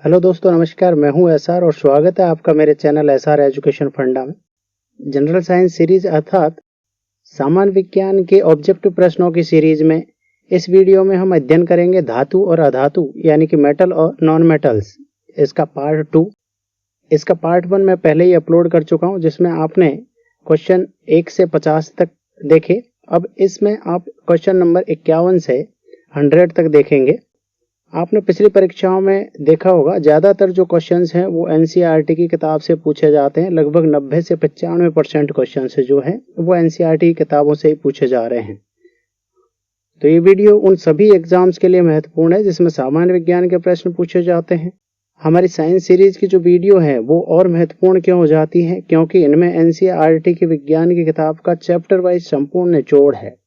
Hello दोस्तों, नमस्कार। मैं हूं एसआर और स्वागत है आपका मेरे चैनल एसआर एजुकेशन फंडा में। जनरल साइंस सीरीज अर्थात सामान्य विज्ञान के ऑब्जेक्टिव प्रश्नों की सीरीज में इस वीडियो में हम अध्ययन करेंगे धातु और अधातु यानी कि मेटल और नॉन मेटल्स। इसका पार्ट 2। इसका पार्ट 1 मैं पहले ही अपलोड कर चुका हूं, जिसमें आपने क्वेश्चन 1 से 50 तक देखे। अब इसमें आप क्वेश्चन नंबर 51 से 100 तक देखेंगे। आपने पिछली परीक्षाओं में देखा होगा, ज़्यादातर जो क्वेश्चंस हैं वो एनसीईआरटी की किताब से पूछे जाते हैं। लगभग 90 से 95% क्वेश्चन जो हैं वो एनसीईआरटी की किताबों से ही पूछे जा रहे हैं। तो ये वीडियो उन सभी एग्जाम्स के लिए महत्वपूर्ण है जिसमें सामान्य विज्ञान के प्रश्न पूछे जाते हैं। हमारी साइंस सीरीज की जो वीडियो है वो और महत्वपूर्ण क्यों हो जाती है, क्योंकि इनमें एनसीईआरटी की विज्ञान की किताब का चैप्टर वाइज संपूर्ण निचोड़ है।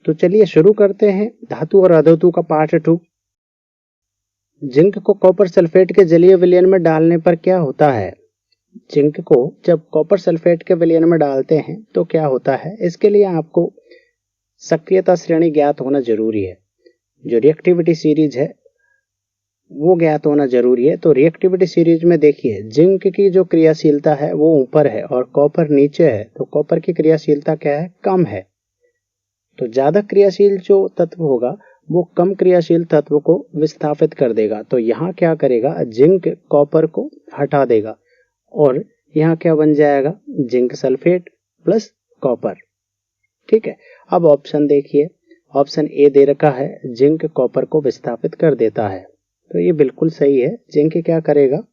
तो चलिए शुरू करते हैं धातु और अधातु का पार्ट 2। जिंक को कॉपर सल्फेट के जलीय विलयन में डालने पर क्या होता है। जिंक को जब कॉपर सल्फेट के विलयन में डालते हैं तो क्या होता है, इसके लिए आपको सक्रियता श्रेणी ज्ञात होना जरूरी है। जो रिएक्टिविटी सीरीज है वो ज्ञात होना जरूरी है। तो रिएक्टिविटी सीरीज में देखिए, जिंक की जो क्रियाशीलता है वो ऊपर है और कॉपर नीचे है, तो कॉपर की क्रियाशीलता क्या है, कम है। तो ज्यादा क्रियाशील जो तत्व होगा वो कम क्रियाशील तत्व को विस्थापित कर देगा। तो यहाँ क्या करेगा, जिंक कॉपर को हटा देगा और यहाँ क्या बन जाएगा, जिंक सल्फेट प्लस कॉपर। ठीक है। अब ऑप्शन देखिए, ऑप्शन ए दे रखा है जिंक कॉपर को विस्थापित कर देता है, तो ये बिल्कुल सही है। जिंक क्या करेगा,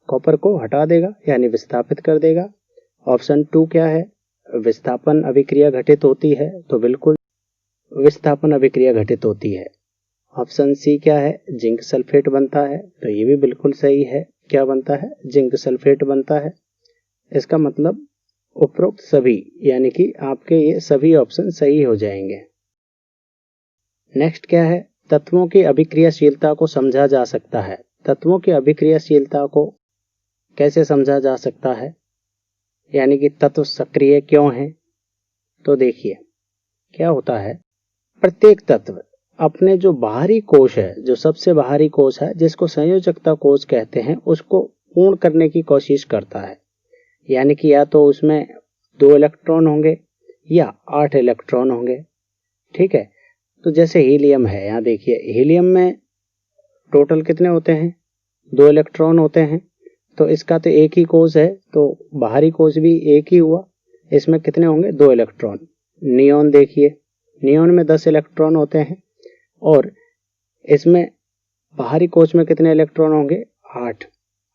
कॉपर को हटा देगा यानी विस्थापित कर देगा। ऑप्शन 2 क्या है, विस्थापन अभिक्रिया घटित होती है, तो बिल्कुल विस्थापन अभिक्रिया घटित होती है। ऑप्शन सी क्या है, जिंक सल्फेट बनता है, तो ये भी बिल्कुल सही है। क्या बनता है, जिंक सल्फेट बनता है। इसका मतलब उपरोक्त सभी यानी कि आपके ये सभी ऑप्शन सही हो जाएंगे। नेक्स्ट क्या है, तत्वों की अभिक्रियाशीलता को समझा जा सकता है। तत्वों की अभिक्रियाशीलता को कैसे समझा जा सकता है, यानी कि तत्व सक्रिय क्यों है। तो देखिए क्या होता है, प्रत्येक तत्व अपने जो बाहरी कोश है, जो सबसे बाहरी कोश है जिसको संयोजकता कोश कहते हैं, उसको पूर्ण करने की कोशिश करता है। यानी कि या तो उसमें 2 इलेक्ट्रॉन होंगे या 8 इलेक्ट्रॉन होंगे। ठीक है। तो जैसे हीलियम है, यहाँ देखिए हीलियम में टोटल कितने होते हैं, 2 इलेक्ट्रॉन होते हैं। तो इसका तो एक ही कोश है, तो बाहरी कोश भी एक ही हुआ। इसमें कितने होंगे, 2 इलेक्ट्रॉन। नियोन देखिए, नियोन में 10 इलेक्ट्रॉन होते हैं और इसमें बाहरी कोश में कितने इलेक्ट्रॉन होंगे, 8।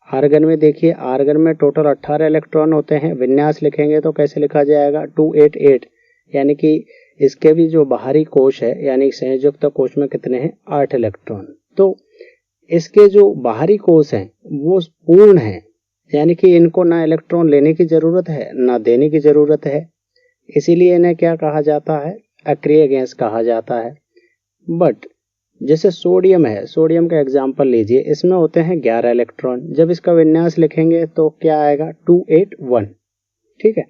आर्गन में देखिए, आर्गन में टोटल 18 इलेक्ट्रॉन होते हैं। विन्यास लिखेंगे तो कैसे लिखा जाएगा, 288, यानी कि इसके भी जो बाहरी कोश है यानी संयोजकता कोश में कितने हैं, 8 इलेक्ट्रॉन। तो इसके जो बाहरी कोश हैं वो पूर्ण है, यानी कि इनको ना इलेक्ट्रॉन लेने की जरूरत है ना देने की जरूरत है। इसीलिए इन्हें क्या कहा जाता है, अक्रिय गैस कहा जाता है। बट जैसे सोडियम है, सोडियम का एग्जांपल लीजिए, इसमें होते हैं 11 इलेक्ट्रॉन। जब इसका विन्यास लिखेंगे तो क्या आएगा, 281। ठीक है।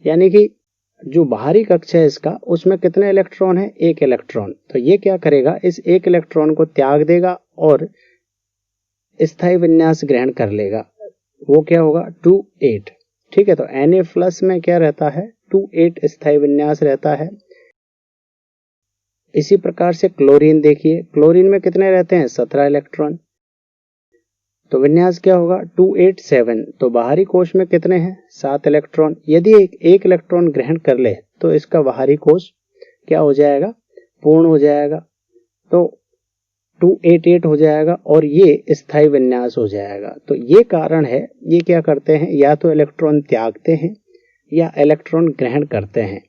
यानी कि जो बाहरी कक्ष है इसका, उसमें कितने इलेक्ट्रॉन है, 1 इलेक्ट्रॉन। तो ये क्या करेगा, इस 1 इलेक्ट्रॉन को त्याग देगा और स्थायी विन्यास ग्रहण कर लेगा। वो क्या होगा, 28। ठीक है। तो Na+ में क्या रहता है, 28 स्थायी विन्यास रहता है। इसी प्रकार से क्लोरीन देखिए, क्लोरीन में कितने रहते हैं, 17 इलेक्ट्रॉन। तो विन्यास क्या होगा, 287। तो बाहरी कोश में कितने हैं, 7 इलेक्ट्रॉन। यदि एक इलेक्ट्रॉन ग्रहण कर ले तो इसका बाहरी कोश क्या हो जाएगा, पूर्ण हो जाएगा। तो 288 हो जाएगा और ये स्थायी विन्यास हो जाएगा। तो ये कारण है, ये क्या करते हैं, या तो इलेक्ट्रॉन त्यागते हैं या इलेक्ट्रॉन ग्रहण करते हैं।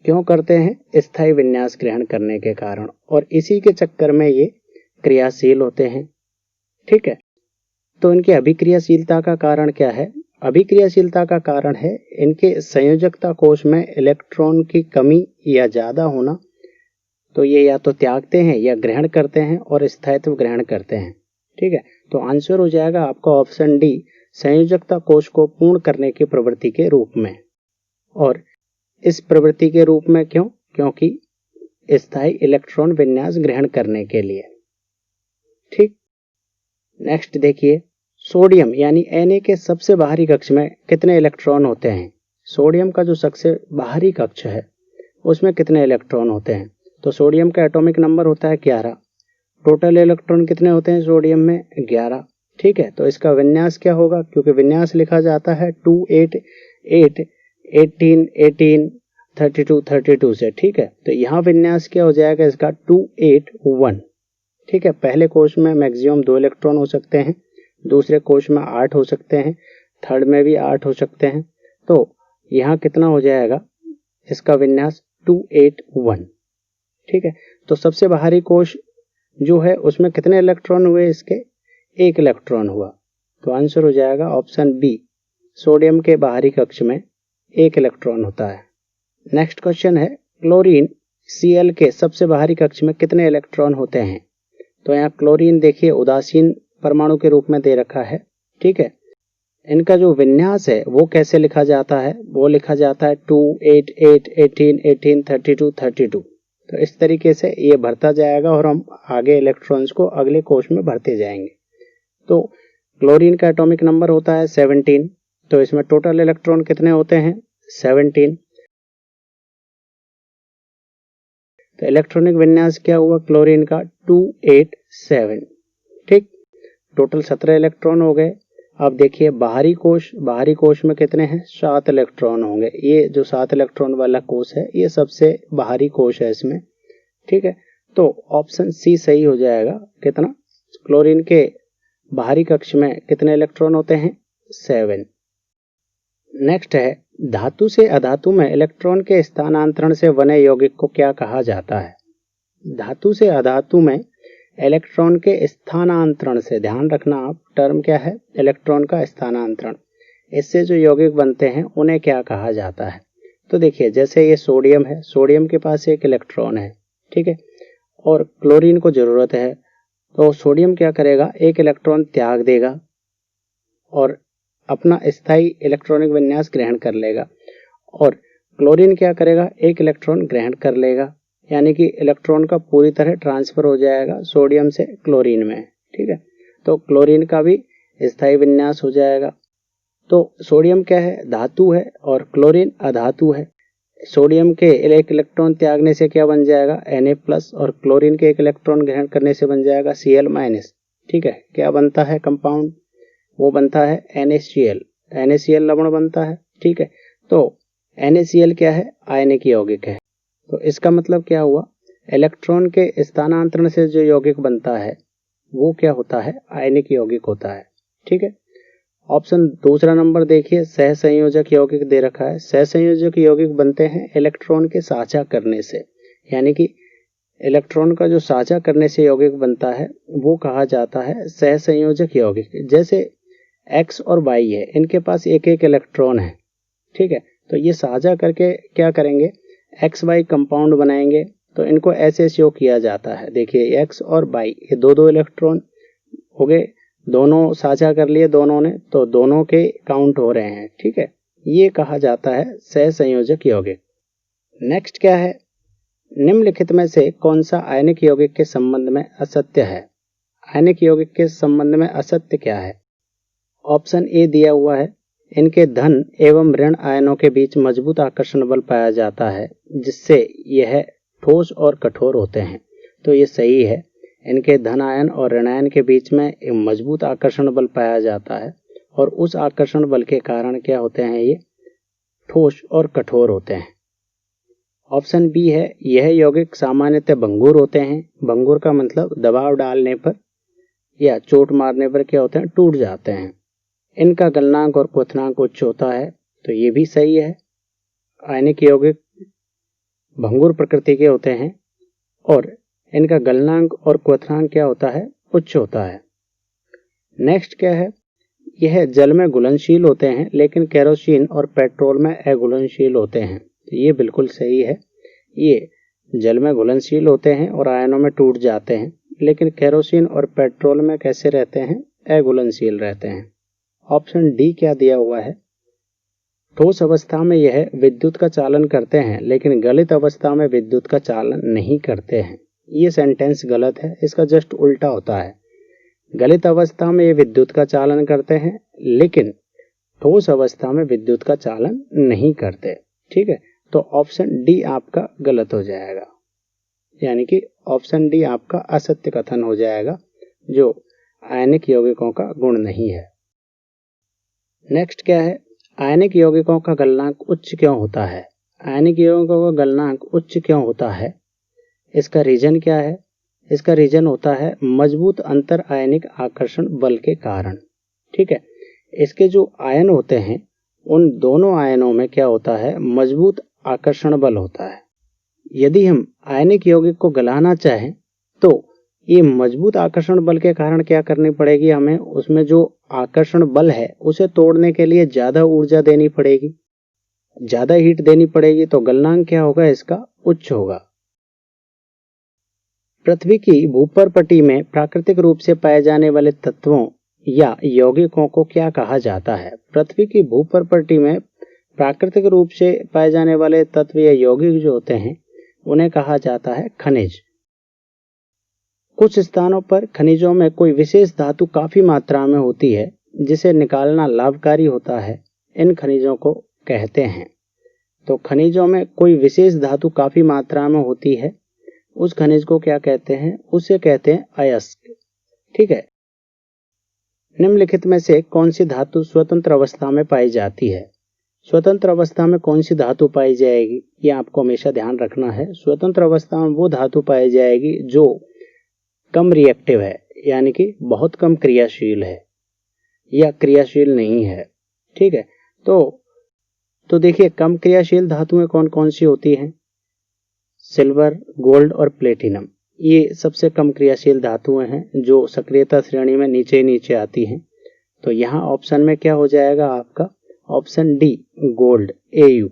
क्यों करते हैं, स्थायी विन्यास ग्रहण करने के कारण, और इसी के चक्कर में ये क्रियाशील होते हैं। ठीक है। तो इनकी अभिक्रियाशीलता का कारण क्या है, अभिक्रियाशीलता का कारण है इनके संयोजकता कोश में इलेक्ट्रॉन की कमी या ज्यादा होना। तो ये या तो त्यागते हैं या ग्रहण करते हैं और स्थायित्व ग्रहण करते हैं। ठीक है। तो आंसर हो जाएगा आपका ऑप्शन डी, संयोजकता कोश को पूर्ण करने की प्रवृत्ति के रूप में। और इस प्रवृत्ति के रूप में क्यों, क्योंकि स्थायी इलेक्ट्रॉन विन्यास ग्रहण करने के लिए। ठीक। नेक्स्ट देखिए, सोडियम यानी Na के सबसे बाहरी कक्ष में कितने इलेक्ट्रॉन होते हैं। सोडियम का जो सबसे बाहरी कक्ष है उसमें कितने इलेक्ट्रॉन होते हैं। तो सोडियम का एटॉमिक नंबर होता है 11। टोटल इलेक्ट्रॉन कितने होते हैं सोडियम में, 11। ठीक है, तो इसका विन्यास क्या होगा, क्योंकि विन्यास लिखा जाता है 2 8 8 18 18 32 32 से। ठीक है, तो यहाँ विन्यास क्या हो जाएगा इसका 2 8 1। ठीक है, पहले कोश में मैक्सिमम 2 इलेक्ट्रॉन हो सकते हैं, दूसरे कोश में 8 हो सकते हैं, थर्ड में भी 8 हो सकते हैं। तो यहाँ कितना हो जाएगा इसका विन्यास 2 8 1। ठीक है, तो सबसे बाहरी कोश जो है उसमें कितने इलेक्ट्रॉन हुए, इसके 1 इलेक्ट्रॉन हुआ। तो आंसर हो जाएगा ऑप्शन बी, सोडियम के बाहरी कक्ष में 1 इलेक्ट्रॉन होता है। नेक्स्ट क्वेश्चन है, क्लोरीन Cl के सबसे बाहरी कक्ष में कितने इलेक्ट्रॉन होते हैं। तो यहाँ क्लोरीन देखिए उदासीन परमाणु के रूप में दे रखा है। ठीक है, इनका जो विन्यास है वो कैसे लिखा जाता है, वो लिखा जाता है 2 8 8 18 18 32 32। तो इस तरीके से ये भरता जाएगा और हम आगे इलेक्ट्रॉन्स को अगले कोश में भरते जाएंगे। तो क्लोरीन का एटॉमिक नंबर होता है 17। तो इसमें टोटल इलेक्ट्रॉन कितने होते हैं, 17। तो इलेक्ट्रॉनिक विन्यास क्या हुआ क्लोरीन का 2 8 7। ठीक, टोटल 17 इलेक्ट्रॉन हो गए। अब देखिए बाहरी कोश में कितने हैं, 7 इलेक्ट्रॉन होंगे। ये जो 7 इलेक्ट्रॉन वाला कोश है ये सबसे बाहरी कोश है इसमें। ठीक है, तो ऑप्शन सी सही हो जाएगा। कितना, क्लोरीन के बाहरी कक्ष में कितने इलेक्ट्रॉन होते हैं, 7। नेक्स्ट है, धातु से अधातु में इलेक्ट्रॉन के स्थानांतरण से बने यौगिक को क्या कहा जाता है। धातु से अधातु में इलेक्ट्रॉन के स्थानांतरण से, ध्यान रखना आप, टर्म क्या है, इलेक्ट्रॉन का स्थानांतरण। इससे जो यौगिक बनते हैं उन्हें क्या कहा जाता है। तो देखिए जैसे ये सोडियम है, सोडियम के पास 1 इलेक्ट्रॉन है। ठीक है, और क्लोरीन को जरूरत है, तो सोडियम क्या करेगा, 1 इलेक्ट्रॉन त्याग देगा और अपना स्थायी इलेक्ट्रॉनिक विन्यास ग्रहण कर लेगा। और क्लोरीन क्या करेगा, 1 इलेक्ट्रॉन ग्रहण कर लेगा, यानी कि इलेक्ट्रॉन का पूरी तरह ट्रांसफर हो जाएगा सोडियम से क्लोरीन में। ठीक है, तो क्लोरीन का भी स्थायी विन्यास हो जाएगा। तो सोडियम क्या है, धातु है और क्लोरीन अधातु है। सोडियम के 1 इलेक्ट्रॉन त्यागने से क्या बन जाएगा, Na+ और क्लोरीन के 1 इलेक्ट्रॉन ग्रहण करने से बन जाएगा Cl-। ठीक है, क्या बनता है कंपाउंड, वो बनता है NaCl। NaCl लवण बनता है। ठीक है, तो NaCl क्या है, आयनिक यौगिक है। तो इसका मतलब क्या हुआ, इलेक्ट्रॉन के स्थानांतरण से जो यौगिक बनता है वो क्या होता है, आयनिक यौगिक होता है। ठीक है, ऑप्शन दूसरा नंबर देखिए, सहसंयोजक यौगिक दे रखा है। सहसंयोजक यौगिक बनते हैं इलेक्ट्रॉन के साझा करने से, यानी कि इलेक्ट्रॉन का जो साझा करने से यौगिक बनता है वो कहा जाता है सहसंयोजक यौगिक। जैसे X और Y है, इनके पास 1 1 इलेक्ट्रॉन है। ठीक है, तो ये साझा करके क्या करेंगे, XY कंपाउंड बनाएंगे। तो इनको ऐसे शो किया जाता है, देखिए X और Y ये 2 2 इलेक्ट्रॉन हो गए, दोनों साझा कर लिए दोनों ने, तो दोनों के काउंट हो रहे हैं। ठीक है, ये कहा जाता है सहसंयोजक यौगिक। नेक्स्ट क्या है, निम्नलिखित में से कौन सा आयनिक यौगिक के संबंध में असत्य है। आयनिक यौगिक के संबंध में असत्य क्या है, ऑप्शन ए दिया हुआ है, इनके धन एवं ऋण आयनों के बीच मजबूत आकर्षण बल पाया जाता है जिससे यह ठोस और कठोर होते हैं। तो ये सही है, इनके धन आयन और ऋण आयन के बीच में एक मजबूत आकर्षण बल पाया जाता है और उस आकर्षण बल के कारण क्या होते हैं, ये ठोस और कठोर होते हैं। ऑप्शन बी है, यह यौगिक सामान्यतः भंगुर होते हैं। भंगुर का मतलब दबाव डालने पर या चोट मारने पर क्या होते हैं, टूट जाते हैं। इनका गलनांक और क्वथनांक उच्च होता है। तो ये भी सही है, आयनिक यौगिक भंगुर प्रकृति के होते हैं और इनका गलनांक और क्वथनांक क्या होता है, उच्च होता है। नेक्स्ट क्या है, यह जल में घुलनशील होते हैं लेकिन केरोसिन और पेट्रोल में अघुलनशील होते हैं। तो ये बिल्कुल सही है, ये जल में घुलनशील होते हैं और आयनों में टूट जाते हैं, लेकिन केरोसिन और पेट्रोल में कैसे रहते हैं, अघुलनशील रहते हैं। ऑप्शन डी क्या दिया हुआ है, ठोस अवस्था में यह विद्युत का चालन करते हैं लेकिन गलित अवस्था में विद्युत का चालन नहीं करते हैं। ये सेंटेंस गलत है, इसका जस्ट उल्टा होता है। गलित अवस्था में ये विद्युत का चालन करते हैं, लेकिन ठोस अवस्था में विद्युत का चालन नहीं करते। ठीक है, तो ऑप्शन डी आपका गलत हो जाएगा, यानी कि ऑप्शन डी आपका असत्य कथन हो जाएगा, जो आयनिक यौगिकों का गुण नहीं है। नेक्स्ट क्या है, आयनिक यौगिकों का गलनांक उच्च क्यों होता है? आयनिक यौगिकों का गलनांक उच्च क्यों होता है? इसका रीजन क्या है? इसका रीजन होता है मजबूत अंतर आयनिक आकर्षण बल के कारण। ठीक है, इसके जो आयन होते हैं उन दोनों आयनों में क्या होता है, मजबूत आकर्षण बल होता है। यदि हम आयनिक यौगिक को गलाना चाहें तो ये मजबूत आकर्षण बल के कारण क्या करनी पड़ेगी, हमें उसमें जो आकर्षण बल है उसे तोड़ने के लिए ज्यादा ऊर्जा देनी पड़ेगी, ज्यादा हीट देनी पड़ेगी, तो गलनांक क्या होगा, इसका उच्च होगा। पृथ्वी की भूपर्पटी में प्राकृतिक रूप से पाए जाने वाले तत्वों या यौगिकों को क्या कहा जाता है? पृथ्वी की भूपर्पटी में प्राकृतिक रूप से पाए जाने वाले तत्व या यौगिक जो होते हैं उन्हें कहा जाता है खनिज। कुछ स्थानों पर खनिजों में कोई विशेष धातु काफी मात्रा में होती है जिसे निकालना लाभकारी होता है, इन खनिजों को कहते हैं। तो खनिजों में कोई विशेष धातु काफी मात्रा में होती है, उस खनिज को क्या कहते हैं, उसे कहते हैं अयस्क। ठीक है, निम्नलिखित में से कौन सी धातु स्वतंत्र अवस्था में पाई जाती है? स्वतंत्र अवस्था में कौन सी धातु पाई जाएगी, ये आपको हमेशा ध्यान रखना है। स्वतंत्र अवस्था में वो धातु पाई जाएगी जो कम रिएक्टिव है, यानी कि बहुत कम क्रियाशील है या क्रियाशील नहीं है। ठीक है, तो देखिए कम क्रियाशील धातुएं कौन कौन सी होती हैं? सिल्वर, गोल्ड और प्लेटिनम, ये सबसे कम क्रियाशील धातुएं हैं जो सक्रियता श्रेणी में नीचे नीचे आती हैं। तो यहाँ ऑप्शन में क्या हो जाएगा आपका, ऑप्शन डी गोल्ड, Au।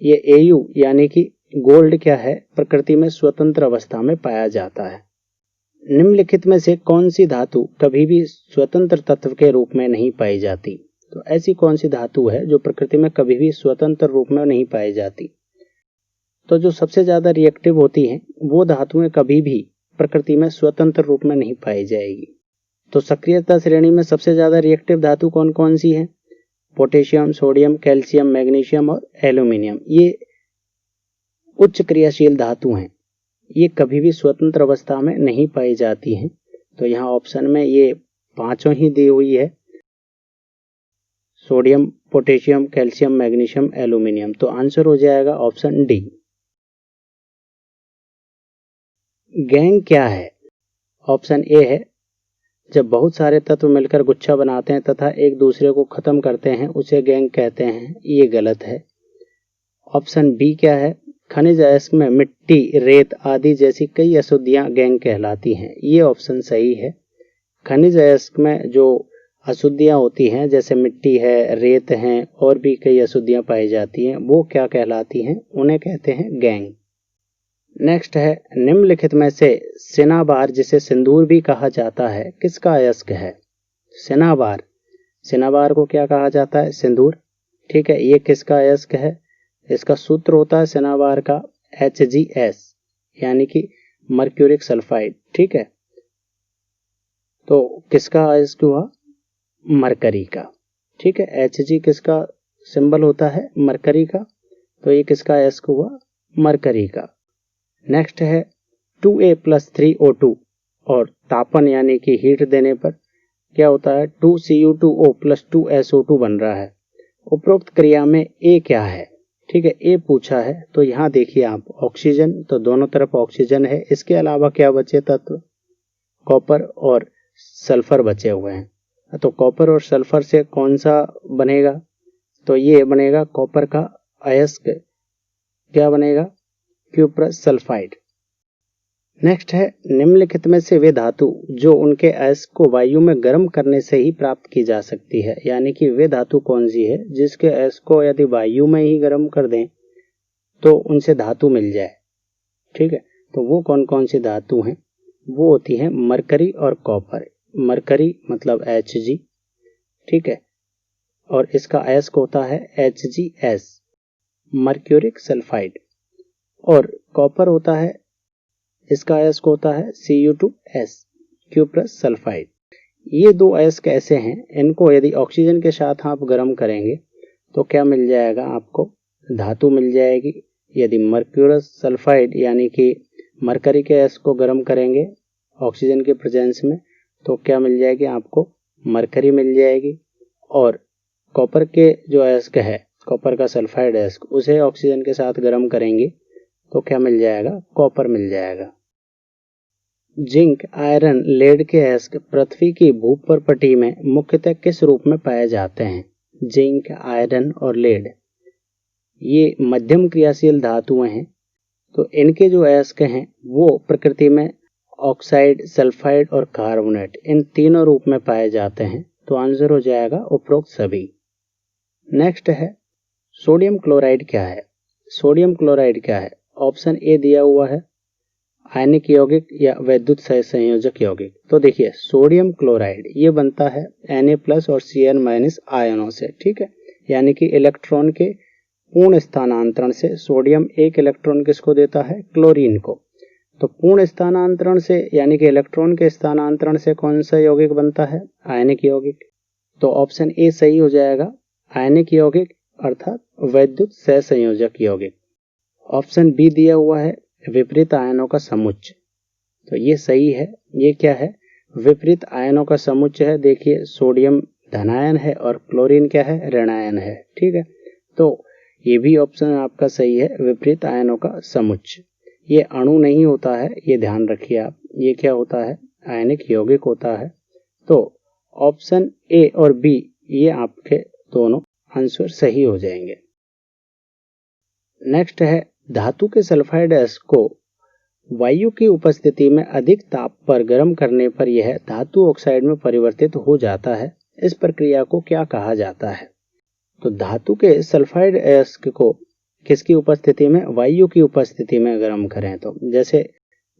ये Au यानी कि गोल्ड क्या है, प्रकृति में स्वतंत्र अवस्था में पाया जाता है। निम्नलिखित में से कौन सी धातु कभी भी स्वतंत्र तत्व के रूप में नहीं पाई जाती? तो ऐसी कौन सी धातु है जो प्रकृति में कभी भी स्वतंत्र रूप में नहीं पाई जाती? तो जो सबसे ज्यादा रिएक्टिव होती हैं वो धातुएं कभी भी प्रकृति में स्वतंत्र रूप में नहीं पाई जाएगी। तो सक्रियता श्रेणी में सबसे ज्यादा रिएक्टिव धातु कौन कौन सी है? पोटेशियम, सोडियम, कैल्शियम, मैग्नीशियम और एल्यूमिनियम। ये उच्च क्रियाशील धातु हैं, ये कभी भी स्वतंत्र अवस्था में नहीं पाई जाती हैं। तो यहाँ ऑप्शन में ये पांचों ही दी हुई है, sodium, potassium, calcium, magnesium, aluminium. तो आंसर हो जाएगा ऑप्शन डी। गैंग क्या है? ऑप्शन ए है, जब बहुत सारे तत्व मिलकर गुच्छा बनाते हैं तथा एक दूसरे को खत्म करते हैं उसे गैंग कहते हैं, ये गलत है। ऑप्शन बी क्या है, खनिज अयस्क में मिट्टी, रेत आदि जैसी कई अशुद्धियां गैंग कहलाती हैं, ये ऑप्शन सही है। खनिज अयस्क में जो अशुद्धियां होती हैं जैसे मिट्टी है, रेत हैं और भी कई अशुद्धियां पाई जाती हैं, वो क्या कहलाती हैं, उन्हें कहते हैं गैंग। नेक्स्ट है, निम्नलिखित में से सिनाबार जिसे सिंदूर भी कहा जाता है किसका अयस्क है? सिनाबार, सिनाबार को क्या कहा जाता है? सिंदूर। ठीक है, ये किसका अयस्क है? इसका सूत्र होता है सिनाबार का HgS, यानी कि मर्क्यूरिक सल्फाइड। ठीक है, तो किसका अयस्क हुआ? मरकरी का। ठीक है, Hg किसका सिंबल होता है? मरकरी का, तो ये किसका अयस्क हुआ? मरकरी का। नेक्स्ट है 2A+3O2 और तापन यानी कि हीट देने पर क्या होता है? 2Cu2O+2SO2 बन रहा है। उपरोक्त क्रिया में A क्या है? ठीक है, A पूछा है, तो यहाँ देखिए आप ऑक्सीजन, तो दोनों तरफ ऑक्सीजन है। इसके अलावा क्या बचे तत्व? कॉपर और सल्फर बचे हुए हैं। तो कॉपर और सल्फर से कौन सा बनेगा? तो ये बनेगा कॉपर का अयस्क, क्या बनेगा? Cuprous sulphide. नेक्स्ट है, निम्नलिखित में से वे धातु जो उनके अयस्क को वायु में गर्म करने से ही प्राप्त की जा सकती है, यानी कि वे धातु कौन सी है जिसके अयस्क को यदि वायु में ही गर्म कर दें तो उनसे धातु मिल जाए। ठीक है, तो वो कौन कौन सी धातु हैं? वो होती हैं मरकरी और कॉपर। मरकरी मतलब Hg, ठीक है, और इसका अयस्क होता है HgS, मर्क्यूरिक सल्फाइड, और कॉपर होता है, इसका अयस्क होता है Cu2S, क्यूप्रस सल्फाइड। ये दो अयस्क ऐसे हैं, इनको यदि ऑक्सीजन के साथ आप गर्म करेंगे तो क्या मिल जाएगा आपको, धातु मिल जाएगी। यदि मर्क्यूरस सल्फाइड यानी कि मरकरी के अयस्क को गर्म करेंगे ऑक्सीजन के प्रेजेंस में तो क्या मिल जाएगी आपको, मरकरी मिल जाएगी। और कॉपर के जो अयस्क है, कॉपर का सल्फाइड अयस्क, उसे ऑक्सीजन के साथ गर्म करेंगे तो क्या मिल जाएगा, कॉपर मिल जाएगा। जिंक, आयरन, लेड के अयस्क पृथ्वी की भूपर्पटी में मुख्यतः किस रूप में पाए जाते हैं। जिंक, आयरन और लेड ये मध्यम क्रियाशील धातुएं हैं, तो इनके जो अयस्क हैं वो प्रकृति में ऑक्साइड, सल्फाइड और कार्बोनेट इन तीनों रूप में पाए जाते हैं। तो आंसर हो जाएगा उपरोक्त सभी। नेक्स्ट है सोडियम क्लोराइड क्या है। सोडियम क्लोराइड क्या है, ऑप्शन ए दिया हुआ है आयनिक यौगिक या वैद्युत संयोजक यौगिक। तो देखिए सोडियम क्लोराइड ये बनता है Na+ और Cn- आयनों से, ठीक है, यानी कि इलेक्ट्रॉन के पूर्ण स्थानांतरण से। सोडियम एक इलेक्ट्रॉन किसको देता है, क्लोरीन को। तो पूर्ण स्थानांतरण से यानी कि इलेक्ट्रॉन के स्थानांतरण से कौन सा यौगिक बनता है, आयनिक यौगिक। तो ऑप्शन ए सही हो जाएगा, आयनिक यौगिक अर्थात वैद्युत सहसंयोजक यौगिक। ऑप्शन बी दिया हुआ है विपरीत आयनों का समुच्चय, तो ये सही है। ये क्या है, विपरीत आयनों का समुच्चय है। देखिए सोडियम धनायन है और क्लोरीन क्या है, ऋणायन है, ठीक है। तो ये भी ऑप्शन आपका सही है, विपरीत आयनों का समुच्चय। ये अणु नहीं होता है, ये ध्यान रखिए आप, ये क्या होता है, आयनिक यौगिक होता है। तो ऑप्शन ए और बी ये आपके दोनों आंसर सही हो जाएंगे। नेक्स्ट है धातु के सल्फाइड अयस्क को वायु की उपस्थिति में अधिक ताप पर गर्म करने पर यह धातु ऑक्साइड में परिवर्तित हो जाता है। इस प्रक्रिया को क्या कहा जाता है। तो धातु के सल्फाइड अयस्क को किसकी उपस्थिति में, वायु की उपस्थिति में गर्म करें तो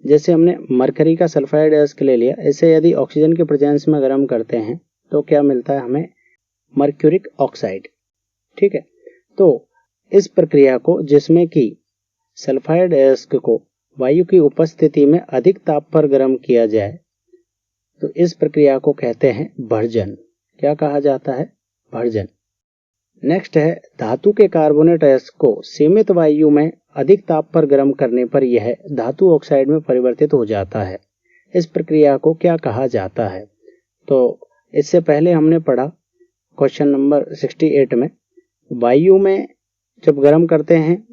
जैसे हमने मरकरी का सल्फाइड अयस्क ले लिया, इसे यदि ऑक्सीजन के प्रेजेंस में गर्म करते हैं तो क्या मिलता है हमें, मर्क्यूरिक ऑक्साइड, ठीक है। तो इस प्रक्रिया को जिसमें कि सल्फाइड अयस्क को वायु की उपस्थिति में अधिक ताप पर गर्म किया जाए तो इस प्रक्रिया को कहते हैं भर्जन। क्या कहा जाता है, भर्जन। नेक्स्ट है धातु के कार्बोनेट अयस्क को सीमित वायु में अधिक ताप पर गर्म करने पर यह धातु ऑक्साइड में परिवर्तित हो जाता है। इस प्रक्रिया को क्या कहा जाता है। तो इससे पहले हमने पढ़ा क्वेश्चन नंबर 68 में, वायु में जब गर्म करते हैं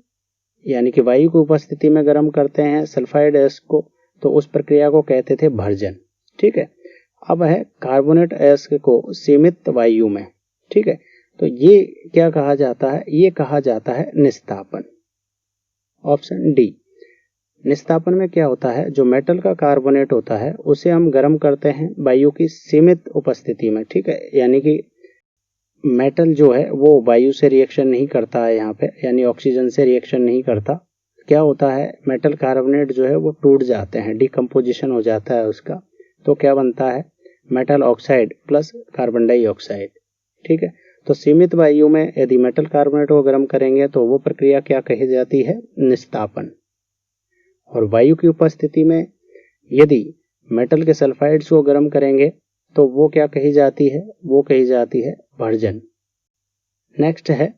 यानी कि वायु की उपस्थिति में गर्म करते हैं सल्फाइड अयस्क को तो उस प्रक्रिया को कहते थे भर्जन, ठीक है। अब है कार्बोनेट अयस्क को सीमित वायु में, ठीक है, तो ये क्या कहा जाता है, ये कहा जाता है निस्तापन। Option D. निस्तापन में क्या होता है, जो मेटल का कार्बोनेट होता है उसे हम गर्म करते हैं वायु की सीमित उपस्थिति में, ठीक है, यानी कि मेटल जो है वो वायु से रिएक्शन नहीं करता है यहाँ पे, यानी ऑक्सीजन से रिएक्शन नहीं करता। क्या होता है, मेटल कार्बोनेट जो है वो टूट जाते हैं, डिकम्पोजिशन हो जाता है उसका, तो क्या बनता है, metal oxide plus carbon dioxide, ठीक है। तो सीमित वायु में यदि मेटल कार्बोनेट को गर्म करेंगे तो वो प्रक्रिया क्या कही जाती है, निस्तापन। और वायु की उपस्थिति में यदि मेटल के सल्फाइड्स को गर्म करेंगे तो वो क्या कही जाती है, वो कही जाती है भर्जन। नेक्स्ट है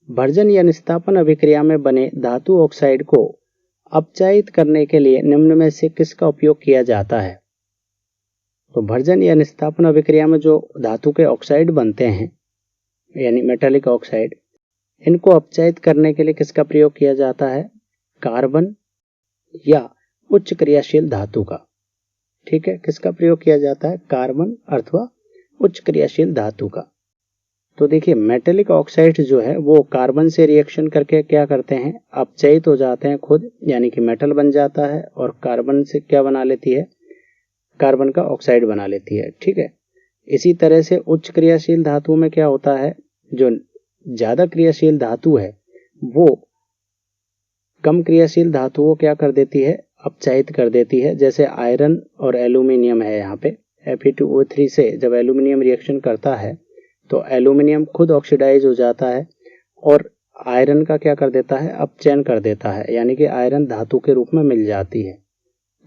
भर्जन या निस्तापन अभिक्रिया में बने धातु ऑक्साइड को अपचायित करने के लिए निम्न में से किसका उपयोग किया जाता है। तो भर्जन या निस्तापन अभिक्रिया में जो धातु के ऑक्साइड बनते हैं यानी मेटालिक ऑक्साइड, इनको अपचायित करने के लिए किसका प्रयोग किया जाता है, कार्बन या उच्च क्रियाशील धातु का, ठीक है, किसका प्रयोग किया जाता है, कार्बन अथवा उच्च क्रियाशील धातु का। तो देखिए मेटालिक ऑक्साइड जो है वो कार्बन से रिएक्शन करके क्या करते हैं, अपचयित हो जाते हैं खुद, यानी कि मेटल बन जाता है और कार्बन से क्या बना लेती है, कार्बन का ऑक्साइड बना लेती है, ठीक है। इसी तरह से उच्च क्रियाशील धातुओं में क्या होता है, जो ज्यादा क्रियाशील धातु है वो कम क्रियाशील धातु को क्या कर देती है, अपचायित कर देती है। जैसे आयरन और एल्यूमिनियम है, यहाँ पे Fe2O3 से जब एल्यूमिनियम रिएक्शन करता है तो एल्यूमिनियम खुद ऑक्सीडाइज हो जाता है और आयरन का क्या कर देता है, अपचयन कर देता है, यानी कि आयरन धातु के रूप में मिल जाती है।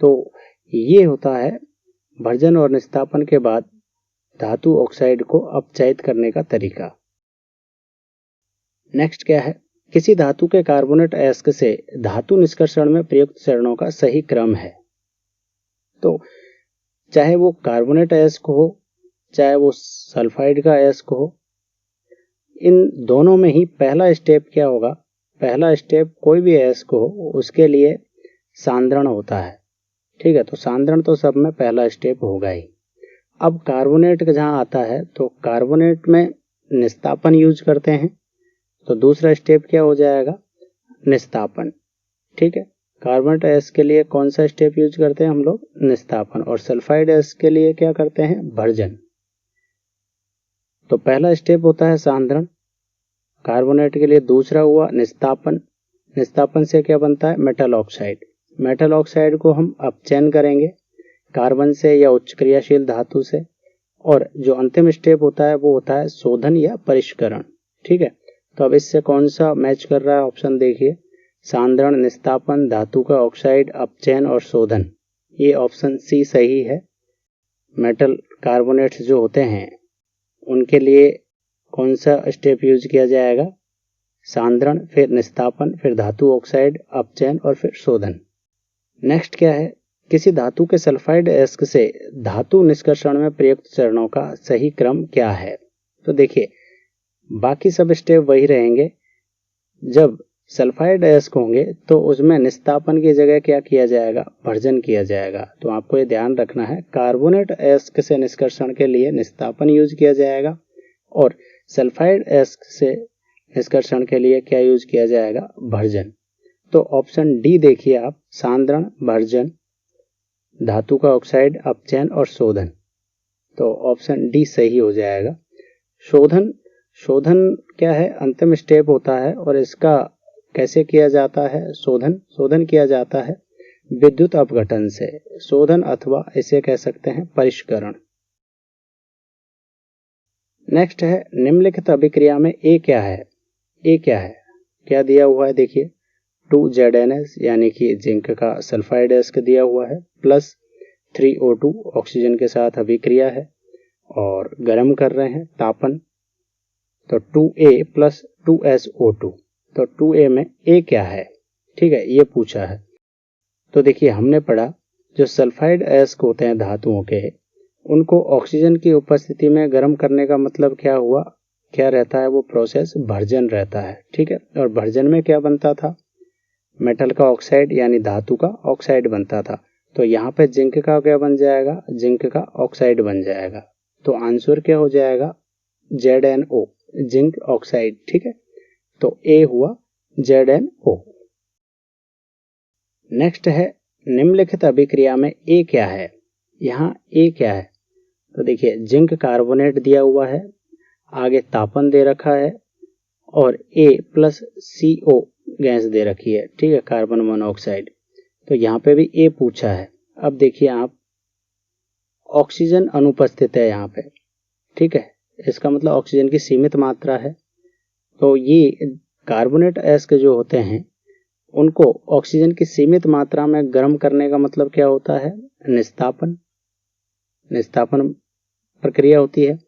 तो ये होता है भर्जन और निस्तापन के बाद धातु ऑक्साइड को अपचयित करने का तरीका। नेक्स्ट क्या है, किसी धातु के कार्बोनेट अयस्क से धातु निष्कर्षण में प्रयुक्त चरणों का सही क्रम है। तो चाहे वो कार्बोनेट अयस्क हो, चाहे वो सल्फाइड का अयस्क हो, इन दोनों में ही पहला स्टेप क्या होगा, पहला स्टेप कोई भी अयस्क हो उसके लिए सांद्रण होता है। ठीक है, तो सांद्रण तो सब में पहला स्टेप होगा ही। अब कार्बोनेट का जहां आता है तो कार्बोनेट में निस्तापन यूज करते हैं, तो दूसरा स्टेप क्या हो जाएगा, निस्तापन। ठीक है, कार्बोनेट अयस्क के लिए कौन सा स्टेप यूज करते हैं हम लोग, निस्तापन, और सल्फाइड अयस्क के लिए क्या करते हैं, भर्जन। तो पहला स्टेप होता है सांद्रण कार्बोनेट के लिए, दूसरा हुआ निस्तापन। निस्तापन से क्या बनता है, मेटल ऑक्साइड। मेटल ऑक्साइड को हम अपचयन करेंगे कार्बन से या उच्च क्रियाशील धातु से, और जो अंतिम स्टेप होता है वो होता है शोधन या परिष्करण। ठीक है, तो अब इससे कौन सा मैच कर रहा है ऑप्शन देखिए, सांद्रण, निस्तापन, धातु का ऑक्साइड, अपचयन और शोधन। ये ऑप्शन सी सही है। मेटल कार्बोनेट्स जो होते हैं उनके लिए कौन सा स्टेप यूज किया जाएगा, सांद्रण, फिर निस्तापन, फिर धातु ऑक्साइड, अपचयन और फिर शोधन। नेक्स्ट क्या है, किसी धातु के सल्फाइड अयस्क से धातु निष्कर्षण में प्रयुक्त चरणों का सही क्रम क्या है। तो देखिए बाकी सब स्टेप वही रहेंगे। जब सल्फाइड अयस्क होंगे तो उसमें निस्तापन की जगह क्या किया जाएगा, भर्जन किया जाएगा। तो आपको ये ध्यान रखना है, कार्बोनेट अयस्क से निष्कर्षण के लिए निस्तापन यूज किया जाएगा और सल्फाइड अयस्क से निष्कर्षण के लिए क्या यूज किया जाएगा, भर्जन। तो ऑप्शन डी देखिए आप, सांद्रण, भर्जन, धातु का ऑक्साइड, अपचयन और शोधन। तो ऑप्शन डी सही हो जाएगा। शोधन, शोधन क्या है, अंतिम स्टेप होता है और इसका कैसे किया जाता है शोधन, शोधन किया जाता है विद्युत अपघटन से, शोधन अथवा इसे कह सकते हैं परिष्करण। नेक्स्ट है, निम्नलिखित अभिक्रिया में ए क्या है, ए क्या है, क्या दिया हुआ है देखिए, 2ZNS यानी कि जिंक का सल्फाइड अयस्क दिया हुआ है, प्लस 3O2 ऑक्सीजन के साथ अभिक्रिया है और गर्म कर रहे हैं, तापन। तो 2A प्लस 2SO2, तो 2A में A क्या है, ठीक है, ये पूछा है। तो देखिए हमने पढ़ा जो सल्फाइड अयस्क होते हैं धातुओं के, उनको ऑक्सीजन की उपस्थिति में गर्म करने का मतलब क्या हुआ, क्या रहता है वो प्रोसेस, भर्जन रहता है। ठीक है, और भर्जन में क्या बनता था, मेटल का ऑक्साइड यानी धातु का ऑक्साइड बनता था। तो यहाँ पे जिंक का क्या बन जाएगा, जिंक का ऑक्साइड बन जाएगा। तो आंसर क्या हो जाएगा, ZNO, जिंक ऑक्साइड। ठीक है, तो ए हुआ ZNO। नेक्स्ट है, निम्नलिखित अभिक्रिया में ए क्या है, यहाँ ए क्या है। तो देखिए जिंक कार्बोनेट दिया हुआ है, आगे तापन दे रखा है और A प्लस CO गैस दे रखी है। ठीक है, कार्बन मोनोऑक्साइड। तो यहाँ पे भी A पूछा है। अब देखिए आप, ऑक्सीजन अनुपस्थित है यहाँ पे। ठीक है, इसका मतलब ऑक्सीजन की सीमित मात्रा है। तो ये कार्बोनेट अयस्क जो होते हैं उनको ऑक्सीजन की सीमित मात्रा में गर्म करने का मतलब क्या होता है, निस्तापन, निस्तापन प्रक्रिया होती है।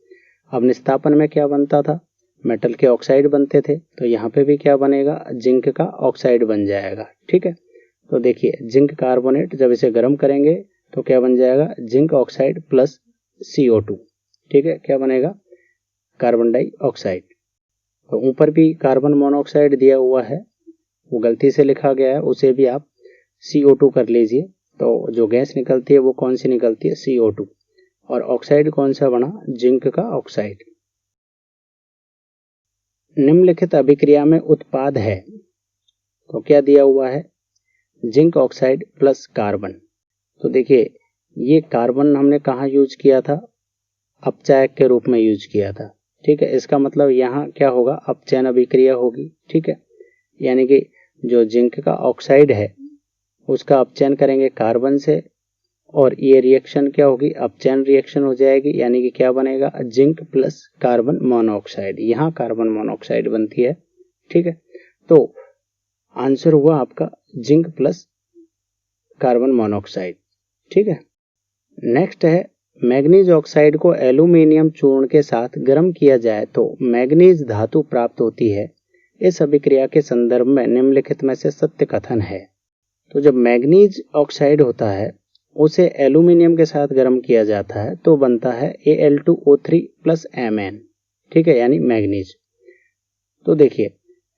अब निस्तापन में क्या बनता था, मेटल के ऑक्साइड बनते थे, तो यहाँ पे भी क्या बनेगा, जिंक का ऑक्साइड बन जाएगा। ठीक है, तो देखिए जिंक कार्बोनेट जब इसे गर्म करेंगे तो क्या बन जाएगा, जिंक ऑक्साइड प्लस CO2। ठीक है, क्या बनेगा, कार्बन डाइऑक्साइड। तो ऊपर भी कार्बन मोनोऑक्साइड दिया हुआ है, वो गलती से लिखा गया है, उसे भी आप CO2 कर लीजिए। तो जो गैस निकलती है वो कौन सी निकलती है, CO2। और ऑक्साइड कौन सा बना, जिंक का ऑक्साइड। निम्नलिखित अभिक्रिया में उत्पाद है, तो क्या दिया हुआ है, जिंक ऑक्साइड प्लस कार्बन। तो देखिए ये कार्बन हमने कहाँ यूज किया था, अपचायक के रूप में यूज किया था। ठीक है, इसका मतलब यहाँ क्या होगा, अपचयन अभिक्रिया होगी। ठीक है, यानी कि जो जिंक का ऑक्साइड है उसका अपचयन करेंगे कार्बन से और ये रिएक्शन क्या होगी, अपचयन रिएक्शन हो जाएगी, यानी कि क्या बनेगा, जिंक प्लस कार्बन मोनोऑक्साइड। यहाँ कार्बन मोनोऑक्साइड बनती है। ठीक है, तो आंसर हुआ आपका जिंक प्लस कार्बन मोनोऑक्साइड। ठीक है, नेक्स्ट है, मैग्नीज ऑक्साइड को एल्यूमीनियम चूर्ण के साथ गर्म किया जाए तो मैग्नीज धातु प्राप्त होती है। इस अभिक्रिया के संदर्भ में निम्नलिखित में से सत्य कथन है। तो जब मैग्नीज ऑक्साइड होता है उसे एल्यूमीनियम के साथ गर्म किया जाता है तो बनता है Al2O3 प्लस Mn, ठीक है, यानी मैग्नीज। तो देखिए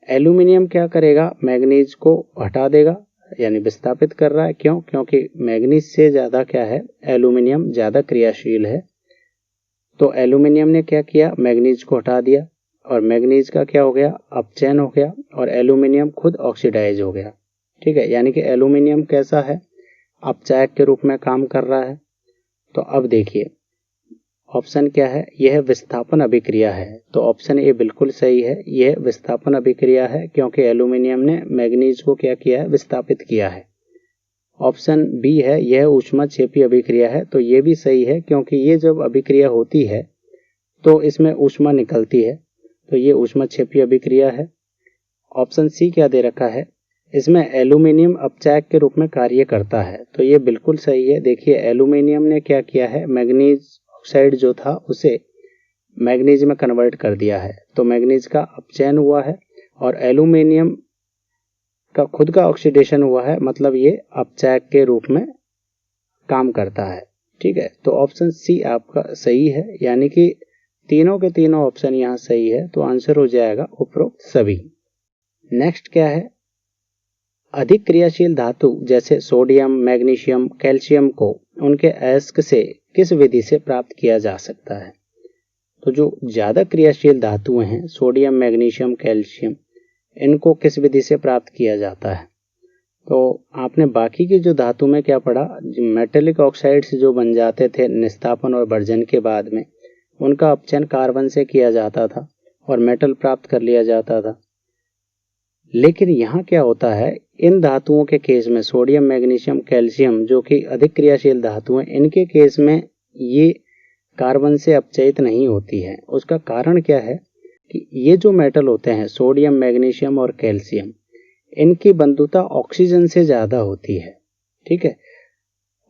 एल्यूमीनियम क्या करेगा, मैग्नीज को हटा देगा, यानी विस्थापित कर रहा है। क्यों? क्योंकि मैग्नीज से ज़्यादा क्या है, एल्यूमीनियम ज़्यादा क्रियाशील है। तो एल्यूमीनियम ने क्या किया, मैग्नीज को हटा दिया और मैग्नीज का क्या हो गया, अपचयन हो गया और एल्यूमीनियम खुद ऑक्सीडाइज हो गया। ठीक है, यानी कि एल्यूमीनियम कैसा है, अपचायक के रूप में काम कर रहा है। तो अब देखिए ऑप्शन क्या है, यह विस्थापन अभिक्रिया है। तो ऑप्शन ए बिल्कुल सही है, यह विस्थापन अभिक्रिया है क्योंकि एल्यूमीनियम ने मैग्नीज को क्या किया है, विस्थापित किया है। ऑप्शन बी है, यह ऊष्माक्षेपी अभिक्रिया है। तो ये भी सही है क्योंकि ये जब अभिक्रिया होती है तो इसमें ऊष्मा निकलती है, तो ये ऊष्माक्षेपी अभिक्रिया है। ऑप्शन सी क्या दे रखा है, इसमें एल्यूमीनियम अपचायक के रूप में कार्य करता है। तो ये बिल्कुल सही है। देखिए एल्यूमीनियम ने क्या किया है, मैग्नीज ऑक्साइड जो था उसे मैग्नीज में कन्वर्ट कर दिया है। तो मैग्नीज का अपचयन हुआ है और एल्यूमीनियम का खुद का ऑक्सीडेशन हुआ है, मतलब ये अपचायक के रूप में काम करता है। ठीक है, तो ऑप्शन सी आपका सही है, यानी कि तीनों के तीनों ऑप्शन यहाँ सही है। तो आंसर हो जाएगा उपरोक्त सभी। नेक्स्ट क्या है, अधिक क्रियाशील धातु जैसे सोडियम, मैग्नीशियम, कैल्शियम को उनके अयस्क से किस विधि से प्राप्त किया जा सकता है। तो जो ज्यादा क्रियाशील धातुएं हैं, सोडियम, मैग्नीशियम, कैल्शियम, इनको किस विधि से प्राप्त किया जाता है। तो आपने बाकी की जो धातु में क्या पढ़ा, मेटेलिक ऑक्साइड्स जो बन जाते थे निस्तापन और वर्जन के बाद में, उनका अपचयन कार्बन से किया जाता था और मेटल प्राप्त कर लिया जाता था। लेकिन यहाँ क्या होता है, इन धातुओं के केस में सोडियम, मैग्नीशियम, कैल्शियम जो कि अधिक क्रियाशील धातु हैं, इनके केस में ये कार्बन से अपचयित नहीं होती है। उसका कारण क्या है कि ये जो मेटल होते हैं सोडियम, मैग्नीशियम और कैल्शियम, इनकी बंधुता ऑक्सीजन से ज्यादा होती है, ठीक है,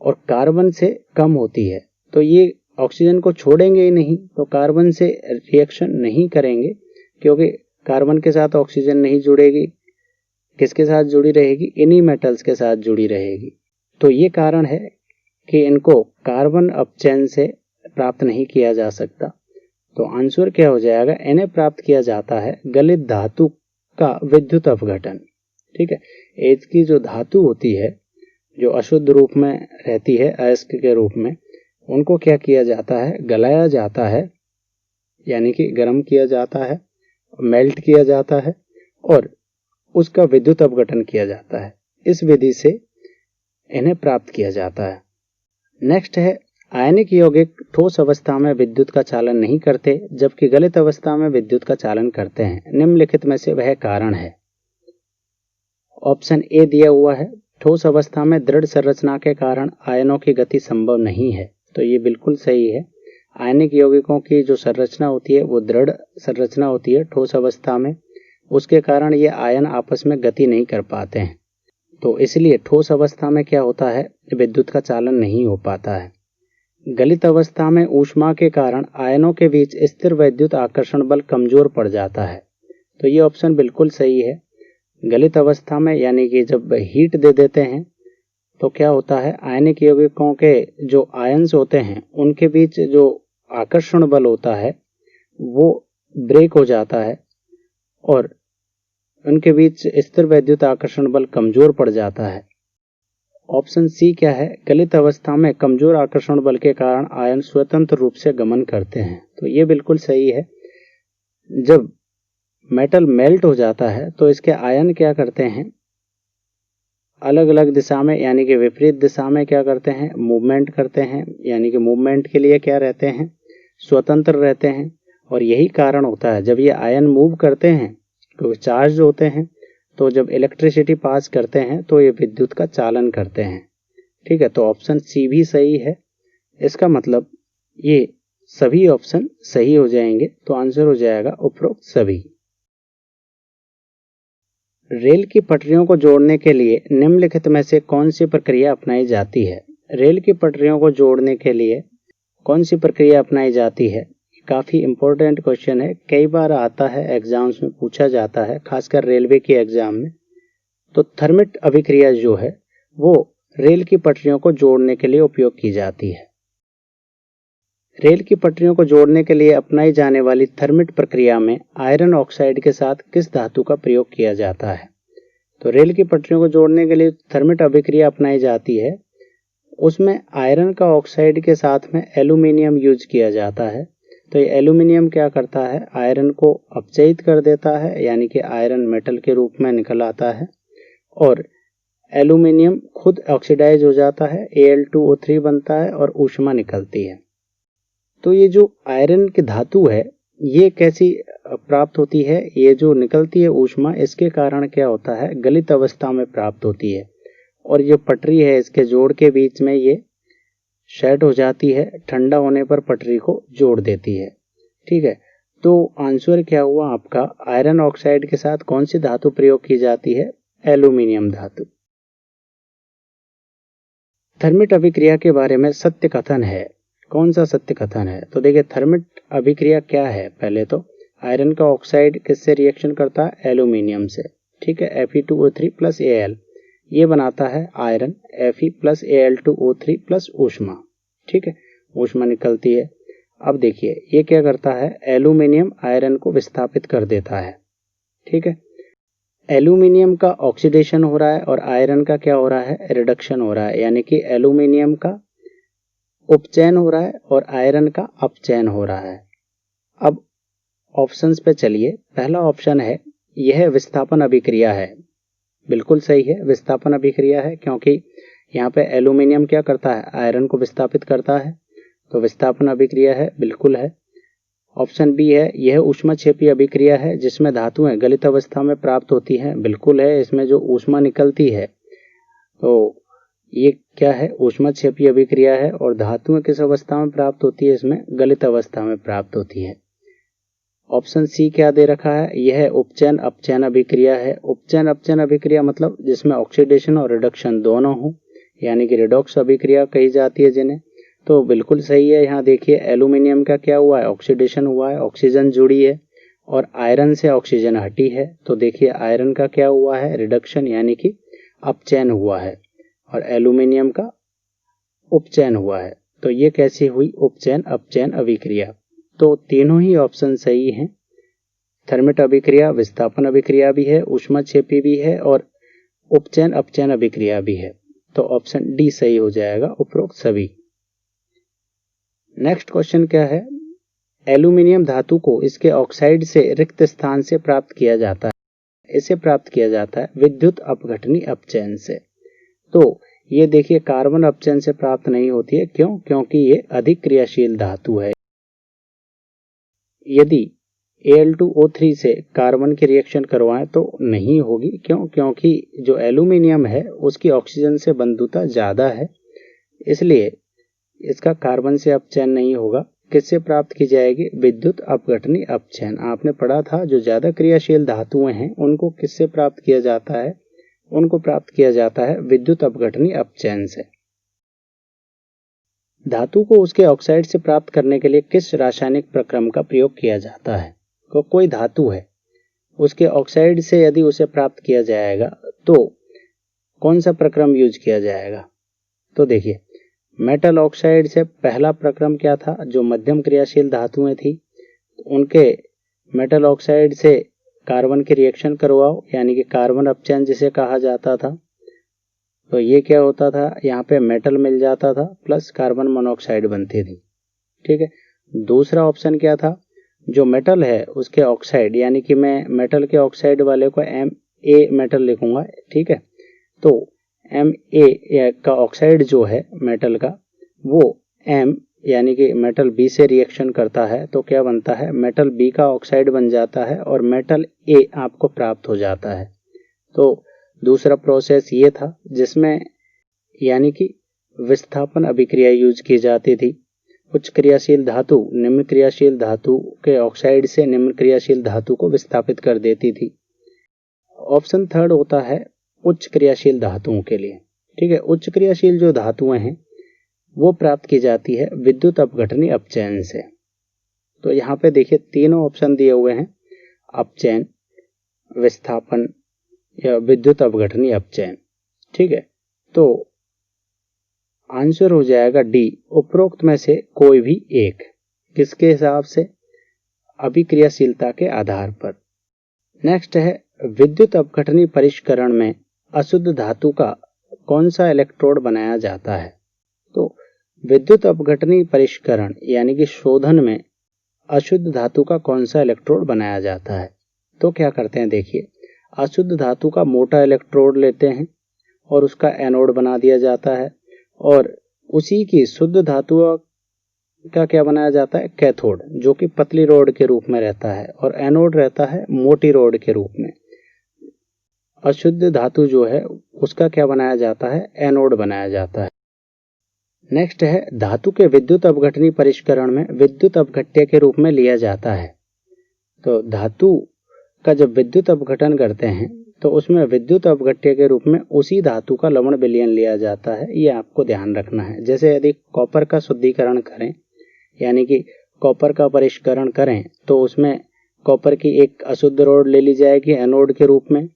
और कार्बन से कम होती है। तो ये ऑक्सीजन को छोड़ेंगे ही नहीं, तो कार्बन से रिएक्शन नहीं करेंगे, क्योंकि कार्बन के साथ ऑक्सीजन नहीं जुड़ेगी, किसके साथ जुड़ी रहेगी, इन्हीं मेटल्स के साथ जुड़ी रहेगी। तो ये कारण है कि इनको कार्बन अपचयन से प्राप्त नहीं किया जा सकता। तो आंसर क्या हो जाएगा, इन्हें प्राप्त किया जाता है गलित धातु का विद्युत अपघटन। ठीक है, एच की जो धातु होती है जो अशुद्ध रूप में रहती है अयस्क के रूप में, उनको क्या किया जाता है, गलाया जाता है, यानी कि गर्म किया जाता है, मेल्ट किया जाता है और उसका विद्युत अपघटन किया जाता है। इस विधि से इन्हें प्राप्त किया जाता है। नेक्स्ट है, आयनिक यौगिक ठोस अवस्था में विद्युत का चालन नहीं करते जबकि गलित अवस्था में विद्युत का चालन करते हैं। निम्नलिखित में से वह कारण है। ऑप्शन ए दिया हुआ है, ठोस अवस्था में दृढ़ संरचना के कारण आयनों की गति संभव नहीं है। तो ये बिल्कुल सही है। आयनिक यौगिकों की जो संरचना होती है वो दृढ़ संरचना होती है ठोस अवस्था में, उसके कारण ये आयन आपस में गति नहीं कर पाते हैं। तो इसलिए ठोस अवस्था में क्या होता है, विद्युत का चालन नहीं हो पाता है। गलित अवस्था में ऊष्मा के कारण आयनों के बीच स्थिर विद्युत आकर्षण बल कमजोर पड़ जाता है। तो ये ऑप्शन बिल्कुल सही है। गलित अवस्था में यानी कि जब हीट दे देते हैं तो क्या होता है, आयनिक यौगिकों के जो आयन्स होते हैं उनके बीच जो आकर्षण बल होता है वो ब्रेक हो जाता है और उनके बीच स्थिर वैद्युत आकर्षण बल कमजोर पड़ जाता है। ऑप्शन सी क्या है, गलित अवस्था में कमजोर आकर्षण बल के कारण आयन स्वतंत्र रूप से गमन करते हैं। तो ये बिल्कुल सही है। जब मेटल मेल्ट हो जाता है तो इसके आयन क्या करते हैं, अलग अलग दिशा में यानी कि विपरीत दिशा में क्या करते हैं, मूवमेंट करते हैं, यानी कि मूवमेंट के लिए क्या रहते हैं, स्वतंत्र रहते हैं। और यही कारण होता है जब ये आयन मूव करते हैं, क्योंकि चार्ज होते हैं, तो जब इलेक्ट्रिसिटी पास करते हैं तो ये विद्युत का चालन करते हैं। ठीक है, तो ऑप्शन सी भी सही है। इसका मतलब ये सभी ऑप्शन सही हो जाएंगे। तो आंसर हो जाएगा उपरोक्त सभी। रेल की पटरियों को जोड़ने के लिए निम्नलिखित में से कौन सी प्रक्रिया अपनाई जाती है। रेल की पटरियों को जोड़ने के लिए कौन सी प्रक्रिया अपनाई जाती है? काफ़ी इम्पोर्टेंट क्वेश्चन है, कई बार आता है एग्जाम्स में, पूछा जाता है, खासकर रेलवे के एग्जाम में। तो थर्मिट अभिक्रिया जो है वो रेल की पटरियों को जोड़ने के लिए उपयोग की जाती है। रेल की पटरियों को जोड़ने के लिए अपनाई जाने वाली थर्मिट प्रक्रिया में आयरन ऑक्साइड के साथ किस धातु का प्रयोग किया जाता है? तो रेल की पटरियों को जोड़ने के लिए थर्मिट अभिक्रिया अपनाई जाती है, उसमें आयरन का ऑक्साइड के साथ में एल्यूमिनियम यूज किया जाता है। तो ये एल्यूमिनियम क्या करता है, आयरन को अपचयित कर देता है, यानी कि आयरन मेटल के रूप में निकल आता है और एल्यूमिनियम खुद ऑक्सीडाइज हो जाता है, Al2O3 बनता है और ऊष्मा निकलती है। तो ये जो आयरन की धातु है ये कैसी प्राप्त होती है? ये जो निकलती है ऊष्मा, इसके कारण क्या होता है, गलित अवस्था में प्राप्त होती है और ये पटरी है इसके जोड़ के बीच में ये सेट हो जाती है, ठंडा होने पर पटरी को जोड़ देती है। ठीक है, तो आंसर क्या हुआ आपका, आयरन ऑक्साइड के साथ कौन सी धातु प्रयोग की जाती है? एल्यूमिनियम धातु। थर्मिट अभिक्रिया के बारे में सत्य कथन है, कौन सा सत्य कथन है? तो देखिए थर्मिट अभिक्रिया क्या है, पहले तो आयरन का ऑक्साइड किससे रिएक्शन करता है? एल्यूमिनियम से। ठीक है, Fe2O3 प्लस Al, ये बनाता है iron, Fe plus Al2O3 plus ऊष्मा। ठीक है, ऊष्मा निकलती है। अब देखिए ये क्या करता है, एल्यूमिनियम आयरन को विस्थापित कर देता है। ठीक है, एल्यूमिनियम का ऑक्सीडेशन हो रहा है और आयरन का क्या हो रहा है, रिडक्शन हो रहा है, यानी कि एल्यूमिनियम का उपचयन हो रहा है और आयरन का अपचयन हो रहा है। अब ऑप्शंस पे चलिए, पहला ऑप्शन है यह विस्थापन अभिक्रिया है, बिल्कुल सही है, विस्थापन अभिक्रिया है, क्योंकि यहाँ पे एल्यूमिनियम क्या करता है, आयरन को विस्थापित करता है, तो विस्थापन अभिक्रिया है, बिल्कुल है। ऑप्शन बी है यह ऊष्माक्षेपी अभिक्रिया है जिसमें धातुएं गलित अवस्था में प्राप्त होती हैं, बिल्कुल है, इसमें जो ऊष्मा निकलती है तो ये क्या है, ऊष्माक्षेपी अभिक्रिया है और धातुएं किस अवस्था में प्राप्त होती है, इसमें गलित अवस्था में प्राप्त होती है। ऑप्शन सी क्या दे रखा है, यह उपचयन अपचयन अभिक्रिया है। उपचयन अपचयन अभिक्रिया मतलब जिसमें ऑक्सीडेशन और रिडक्शन दोनों हो, यानी कि रिडॉक्स अभिक्रिया कही जाती है जिन्हें, तो बिल्कुल सही है। यहाँ देखिए एल्यूमिनियम का क्या हुआ है, ऑक्सीडेशन हुआ है, ऑक्सीजन जुड़ी है और आयरन से ऑक्सीजन हटी है, तो देखिए आयरन का क्या हुआ है, रिडक्शन, यानी कि अपचयन हुआ है और एल्यूमिनियम का उपचयन हुआ है। तो ये कैसी हुई, उपचयन अपचयन अभिक्रिया। तो तीनों ही ऑप्शन सही हैं। थर्मिट अभिक्रिया विस्थापन अभिक्रिया भी है, ऊष्माक्षेपी भी है और उपचयन अपचयन अभिक्रिया भी है। तो ऑप्शन डी सही हो जाएगा, उपरोक्त सभी। नेक्स्ट क्वेश्चन क्या है, एल्यूमिनियम धातु को इसके ऑक्साइड से रिक्त स्थान से प्राप्त किया जाता है। इसे प्राप्त किया जाता है विद्युत अपघटनी अपचयन से। तो ये देखिए कार्बन अपचयन से प्राप्त नहीं होती है, क्यों? क्योंकि ये अधिक क्रियाशील धातु है। यदि Al2O3 से कार्बन की रिएक्शन करवाएं तो नहीं होगी, क्यों? क्योंकि जो एल्यूमिनियम है उसकी ऑक्सीजन से बंधुता ज्यादा है, इसलिए इसका कार्बन से अपचयन नहीं होगा। किससे प्राप्त की जाएगी, विद्युत अपघटनी अपचयन। आपने पढ़ा था जो ज्यादा क्रियाशील धातुएं हैं उनको किससे प्राप्त किया जाता है, उनको प्राप्त किया जाता है विद्युत अपघटनी अपचयन से। धातु को उसके ऑक्साइड से प्राप्त करने के लिए किस रासायनिक प्रक्रम का प्रयोग किया जाता है? तो कोई धातु है उसके ऑक्साइड से यदि उसे प्राप्त किया जाएगा तो कौन सा प्रक्रम यूज किया जाएगा? तो देखिए मेटल ऑक्साइड से पहला प्रक्रम क्या था, जो मध्यम क्रियाशील धातुएं थी उनके मेटल ऑक्साइड से कार्बन की रिएक्शन करवाओ, यानी कि कार्बन अपचयन जिसे कहा जाता था। तो ये क्या होता था, यहाँ पे मेटल मिल जाता था प्लस कार्बन मोनोऑक्साइड बनती थी। ठीक है, दूसरा ऑप्शन क्या था, जो मेटल है उसके ऑक्साइड, यानी कि मैं मेटल के ऑक्साइड वाले को Ma मेटल लिखूंगा। ठीक है, तो Ma का ऑक्साइड जो है मेटल का वो M यानी कि मेटल B से रिएक्शन करता है तो क्या बनता है, मेटल B का ऑक्साइड बन जाता है और मेटल A आपको प्राप्त हो जाता है। तो दूसरा प्रोसेस ये था जिसमें यानी कि विस्थापन अभिक्रिया यूज की जाती थी। उच्च क्रियाशील धातु निम्न क्रियाशील धातु के ऑक्साइड से निम्न क्रियाशील धातु को विस्थापित कर देती थी। ऑप्शन थर्ड होता है उच्च क्रियाशील धातुओं के लिए। ठीक है, उच्च क्रियाशील जो धातुएं हैं वो प्राप्त की जाती है विद्युत अपघटनी अपचयन से। तो यहाँ पे देखिए तीनों ऑप्शन दिए हुए हैं, अपचयन, विस्थापन या विद्युत अपघटनी अपचयन। ठीक है, तो आंसर हो जाएगा डी, उपरोक्त में से कोई भी एक। किसके हिसाब से? अभिक्रियाशीलता के आधार पर। नेक्स्ट है, विद्युत अपघटनी परिष्करण में अशुद्ध धातु का कौन सा इलेक्ट्रोड बनाया जाता है? तो विद्युत अपघटनी परिष्करण यानी कि शोधन में अशुद्ध धातु का कौन सा इलेक्ट्रोड बनाया जाता है? तो क्या करते हैं, देखिए अशुद्ध धातु का मोटा इलेक्ट्रोड लेते हैं और उसका एनोड बना दिया जाता है, और उसी की शुद्ध धातु का क्या बनाया जाता है? कैथोड, जो कि पतली रॉड के रूप में रहता है, और एनोड रहता है मोटी रॉड के रूप में। अशुद्ध धातु जो है उसका क्या बनाया जाता है? एनोड बनाया जाता है। नेक्स्ट है, धातु के विद्युत अपघटनी परिष्करण में विद्युत अपघट्य के रूप में लिया जाता है। तो धातु का जब विद्युत अपघटन करते हैं तो उसमें विद्युत अपघट्य के रूप में उसी धातु का लवण विलयन लिया जाता है, ये आपको ध्यान रखना है। जैसे यदि कॉपर का शुद्धिकरण करें यानी कि कॉपर का परिष्करण करें तो उसमें कॉपर की एक अशुद्ध रॉड ले ली जाएगी एनोड के रूप में,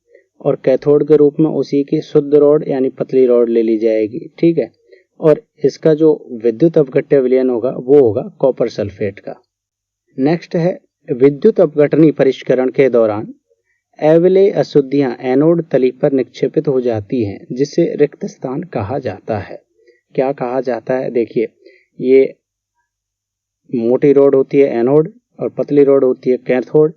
और कैथोड के रूप में उसी की शुद्ध रॉड यानी पतली रॉड ले ली जाएगी। ठीक है, और इसका जो विद्युत अपघट्य विलयन होगा वो होगा कॉपर सल्फेट का। नेक्स्ट है, विद्युत अपघटनी परिष्करण के दौरान अविलेय अशुद्धियां एनोड तली पर निक्षेपित हो जाती हैं, जिसे रिक्त स्थान कहा जाता है। क्या कहा जाता है? देखिए ये मोटी रॉड होती है एनोड और पतली रॉड होती है कैथोड।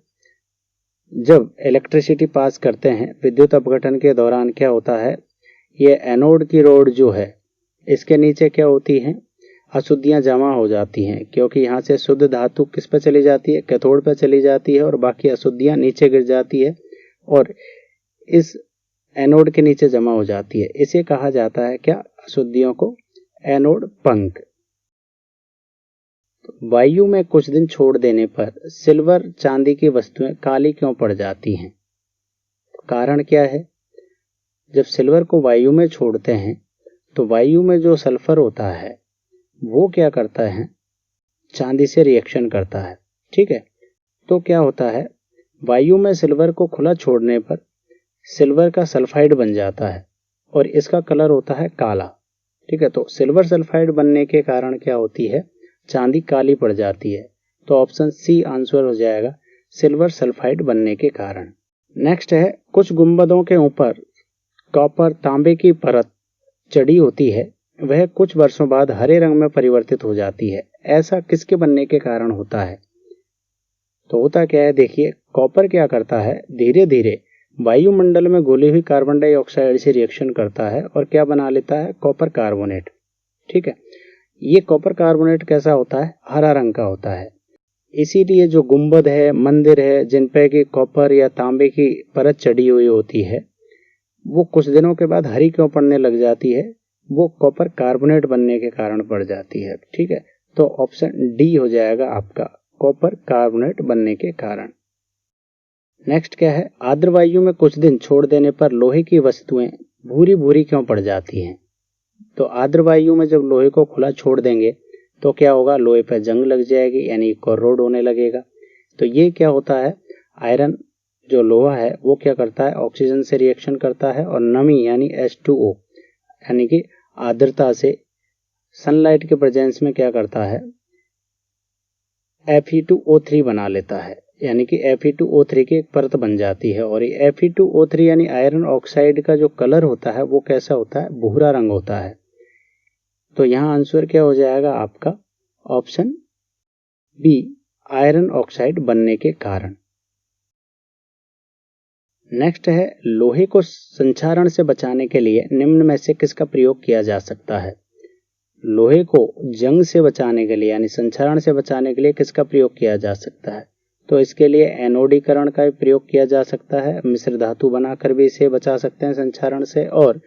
जब इलेक्ट्रिसिटी पास करते हैं विद्युत अपघटन के दौरान क्या होता है, ये एनोड की रॉड जो है इसके नीचे क्या होती हैं? अशुद्धियां जमा हो जाती हैं, क्योंकि यहाँ से शुद्ध धातु किस पे चली जाती है? कैथोड पे चली जाती है, और बाकी अशुद्धियां नीचे गिर जाती है और इस एनोड के नीचे जमा हो जाती है। इसे कहा जाता है क्या? अशुद्धियों को एनोड पंख। वायु में कुछ दिन छोड़ देने पर सिल्वर चांदी की वस्तुएं काली क्यों पड़ जाती हैं? कारण क्या है? जब सिल्वर को वायु में छोड़ते हैं तो वायु में जो सल्फर होता है वो क्या करता है? चांदी से रिएक्शन करता है। ठीक है, तो क्या होता है, वायु में सिल्वर को खुला छोड़ने पर सिल्वर का सल्फाइड बन जाता है और इसका कलर होता है काला। ठीक है, तो सिल्वर सल्फाइड बनने के कारण क्या होती है? चांदी काली पड़ जाती है। तो ऑप्शन सी आंसर हो जाएगा, सिल्वर सल्फाइड बनने के कारण। नेक्स्ट है, कुछ गुंबदों के ऊपर कॉपर तांबे की परत चढ़ी होती है, वह कुछ वर्षों बाद हरे रंग में परिवर्तित हो जाती है। ऐसा किसके बनने के कारण होता है? तो होता क्या है, देखिए कॉपर क्या करता है, धीरे धीरे वायुमंडल में घुली हुई कार्बन डाइऑक्साइड से रिएक्शन करता है और क्या बना लेता है? Copper carbonate. ठीक है, ये कॉपर कार्बोनेट कैसा होता है? हरा रंग का होता है। इसीलिए जो गुंबद है, मंदिर है, जिन पे की कॉपर या तांबे की परत चढ़ी हुई होती है, वो कुछ दिनों के बाद हरी क्यों पड़ने लग जाती है? वो कॉपर कार्बोनेट बनने के कारण पड़ जाती है। ठीक है, तो ऑप्शन डी हो जाएगा आपका, कॉपर कार्बोनेट बनने के कारण। नेक्स्ट क्या है, आर्द्र वायु में कुछ दिन छोड़ देने पर लोहे की वस्तुएं भूरी भूरी क्यों पड़ जाती हैं? तो आर्द्र वायु में जब लोहे को खुला छोड़ देंगे तो क्या होगा? लोहे पर जंग लग जाएगी यानी कोरोड होने लगेगा। तो ये क्या होता है, आयरन जो लोहा है वो क्या करता है? ऑक्सीजन से रिएक्शन करता है और नमी यानी H2O यानी कि आर्द्रता से सनलाइट के प्रेजेंस में क्या करता है? Fe2O3 बना लेता है, यानी कि Fe2O3 की एक परत बन जाती है। और ये Fe2O3 यानी आयरन ऑक्साइड का जो कलर होता है वो कैसा होता है? भूरा रंग होता है। तो यहाँ आंसर क्या हो जाएगा आपका? ऑप्शन बी, आयरन ऑक्साइड बनने के कारण। नेक्स्ट है, लोहे को संक्षारण से बचाने के लिए निम्न में से किसका प्रयोग किया जा सकता है? लोहे को जंग से बचाने के लिए यानी संक्षारण से बचाने के लिए किसका प्रयोग किया जा सकता है? तो इसके लिए एनोडीकरण का प्रयोग किया जा सकता है, मिश्र धातु बनाकर भी इसे बचा सकते हैं संक्षारण से, और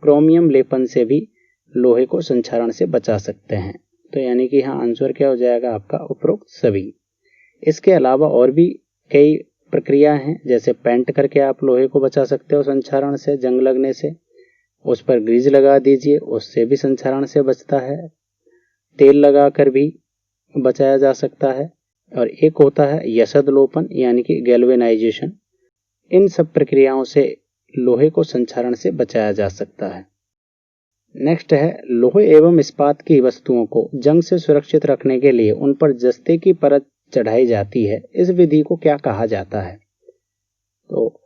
क्रोमियम लेपन से भी लोहे को संक्षारण से बचा सकते हैं। तो यानी कि यहाँ आंसर क्या हो जाएगा आपका? उपरोक्त सभी। इसके अलावा और भी कई प्रक्रिया हैं, जैसे पेंट करके आप लोहे को बचा सकते हो संक्षारण से, जंग लगने से। उस पर ग्रीज लगा दीजिए, उससे भी संक्षारण से बचता है। तेल लगाकर भी बचाया जा सकता है, और एक होता है यसदलोपन यानी कि गैल्वेनाइजेशन। इन सब प्रक्रियाओं से लोहे को संक्षारण से बचाया जा सकता है। नेक्स्ट है, लोहे एवं इस्पात की वस्तुओं को जंग से सुरक्षित रखने के लिए उन पर जस्ते की परत चढ़ाई जाती है। इस विधि को क्या कहा जाता है? तो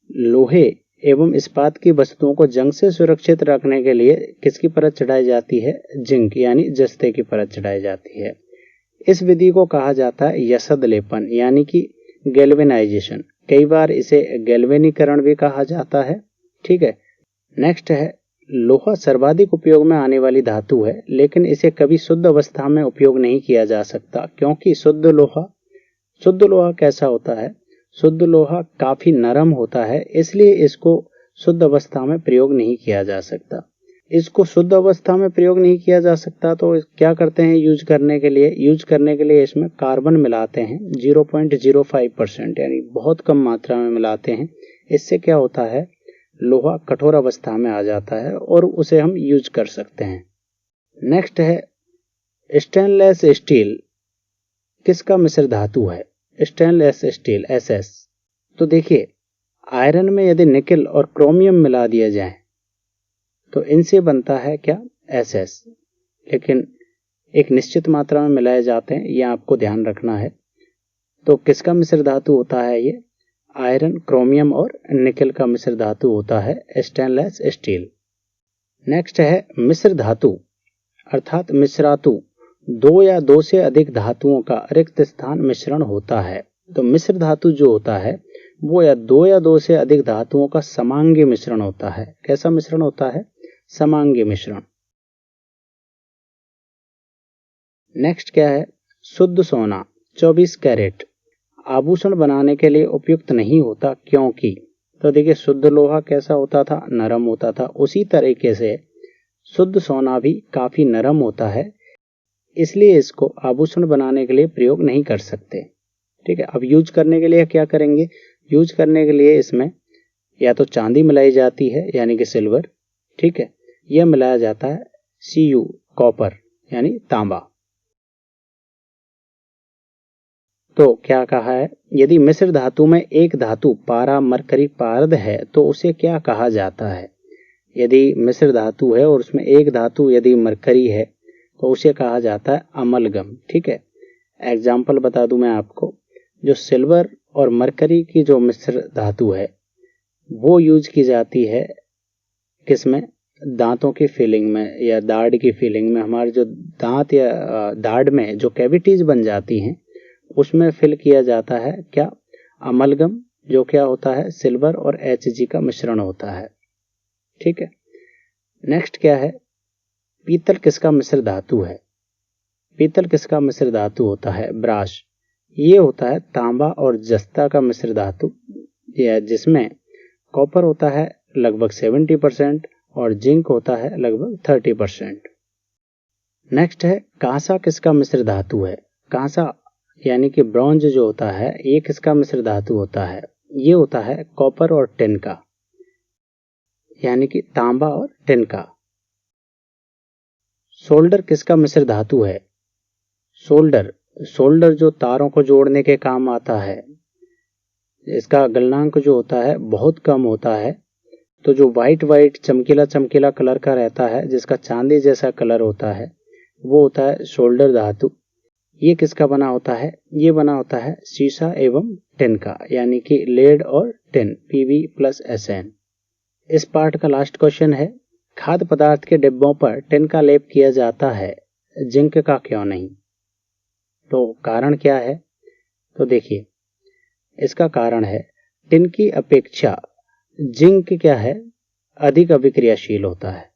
लोहे एवं इस्पात की वस्तुओं को जंग से सुरक्षित रखने के लिए किसकी परत चढ़ाई जाती है? जिंक यानी जस्ते की परत चढ़ाई जाती है। इस विधि को कहा जाता है यसद लेपन यानी कि गैल्वेनाइजेशन। कई बार इसे गैल्वेनीकरण भी कहा जाता है। ठीक है। नेक्स्ट है, लोहा सर्वाधिक उपयोग में आने वाली धातु है, लेकिन इसे कभी शुद्ध अवस्था में उपयोग नहीं किया जा सकता, क्योंकि शुद्ध लोहा कैसा होता है? शुद्ध लोहा काफी नरम होता है, इसलिए इसको शुद्ध अवस्था में प्रयोग नहीं किया जा सकता। इसको शुद्ध अवस्था में प्रयोग नहीं किया जा सकता तो क्या करते हैं यूज करने के लिए इसमें कार्बन मिलाते हैं 0.05%, यानी बहुत कम मात्रा में मिलाते हैं। इससे क्या होता है? लोहा कठोर अवस्था में आ जाता है और उसे हम यूज कर सकते हैं। नेक्स्ट है, स्टेनलेस स्टील किसका मिश्र धातु है? Stainless steel SS। तो देखिए, आयरन में यदि निकेल और क्रोमियम मिला दिया जाए तो इनसे बनता है क्या? SS। लेकिन एक निश्चित मात्रा में मिलाए जाते हैं, यह आपको ध्यान रखना है। तो किसका मिश्र धातु होता है ये? आयरन, क्रोमियम और निकेल का मिश्र धातु होता है स्टेनलेस स्टील। नेक्स्ट है, मिश्र धातु अर्थात मिश्रातु दो या दो से अधिक धातुओं का रिक्त स्थान मिश्रण होता है। तो मिश्र धातु जो होता है वो या दो से अधिक धातुओं का समांगी मिश्रण होता है। कैसा मिश्रण होता है? समांगी मिश्रण। नेक्स्ट क्या है? शुद्ध सोना 24 कैरेट आभूषण बनाने के लिए उपयुक्त नहीं होता, क्योंकि तो देखिए, शुद्ध लोहा कैसा होता था? नरम होता था। उसी तरीके से शुद्ध सोना भी काफी नरम होता है, इसलिए इसको आभूषण बनाने के लिए प्रयोग नहीं कर सकते। ठीक है। अब यूज करने के लिए क्या करेंगे? यूज करने के लिए इसमें या तो चांदी मिलाई जाती है यानी कि सिल्वर, ठीक है, यह मिलाया जाता है Cu कॉपर यानी तांबा। तो क्या कहा है? यदि मिश्र धातु में एक धातु पारा मरकरी पारद है तो उसे क्या कहा जाता है? यदि मिश्र धातु है और उसमें एक धातु यदि मरकरी है तो उसे कहा जाता है अमलगम। ठीक है। एग्जाम्पल बता दूं मैं आपको, जो सिल्वर और मरकरी की जो मिश्र धातु है वो यूज की जाती है किसमें? दांतों की फिलिंग में या दाढ़ की फिलिंग में। हमारे जो दांत या दाढ़ में जो कैविटीज बन जाती हैं उसमें फिल किया जाता है क्या? अमलगम, जो क्या होता है? सिल्वर और Hg का मिश्रण होता है। ठीक है। नेक्स्ट क्या है? पीतल किसका मिश्र धातु है? पीतल किसका मिश्र धातु होता है? ब्रास। ये होता है तांबा और जस्ता का मिश्र धातु, जिसमें कॉपर होता है लगभग 70% और जिंक होता है लगभग 30%। नेक्स्ट है, कांसा किसका मिश्र धातु है? कांसा यानी कि ब्रॉन्ज जो होता है ये किसका मिश्र धातु होता है? ये होता है कॉपर और टिन का, यानी कि तांबा और टिन का। सोल्डर किसका मिश्र धातु है? सोल्डर जो तारों को जोड़ने के काम आता है, इसका गलनांक जो होता है बहुत कम होता है। तो जो वाइट चमकीला कलर का रहता है, जिसका चांदी जैसा कलर होता है, वो होता है सोल्डर धातु। ये किसका बना होता है? ये बना होता है सीसा एवं टिन का, यानी कि लेड और टिन Pb+Sn। इस पार्ट का लास्ट क्वेश्चन है, खाद्य पदार्थ के डिब्बों पर टिन का लेप किया जाता है, जिंक का क्यों नहीं? तो कारण क्या है? तो देखिए, इसका कारण है टिन की अपेक्षा जिंक क्या है? अधिक अभिक्रियाशील होता है।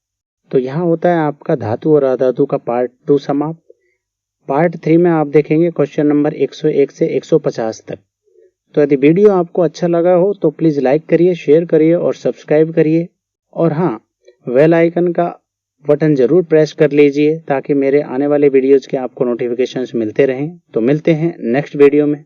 तो यहाँ होता है आपका धातु और अधातु का पार्ट 2 समाप्त। पार्ट 3 में आप देखेंगे क्वेश्चन नंबर 101 से 150 तक। तो यदि वीडियो आपको अच्छा लगा हो तो प्लीज लाइक करिए, शेयर करिए और सब्सक्राइब करिए। और हाँ, बेल आइकन का बटन जरूर प्रेस कर लीजिए ताकि मेरे आने वाले वीडियोज के आपको नोटिफिकेशंस मिलते रहें। तो मिलते हैं नेक्स्ट वीडियो में।